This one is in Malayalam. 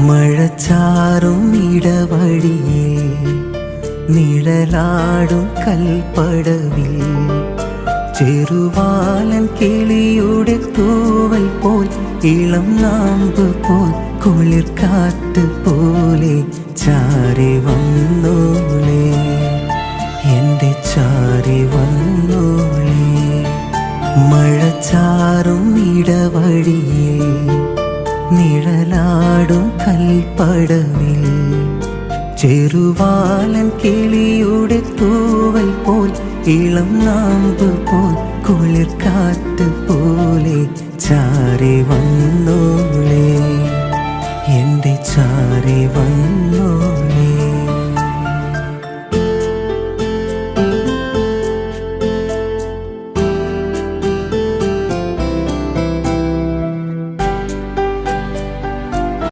മഴച്ചാറും ഇടവഴിയിൽ നിഴലാടും കൽപ്പടവിൽ ചെറുവാലൻ കിളിയുടെ തൂവൽ പോൽ ഇളം നാമ്പ് പോൽ കുളിർക്കാറ്റ് പോലെ ചാരി വന്നോളേ എൻ്റെ ചാരി വന്നോളേ. മഴച്ചാറും ഇടവഴിയിൽ നിഴലാടും കൽപ്പടവിൽ ചെറുവാലൻ കിളിയുടെ തൂവൽ പോൽ ഇളം നാമ്പ് പോൽ കുളിർക്കാറ്റ് പോലെ ചാരി വന്നോളേ.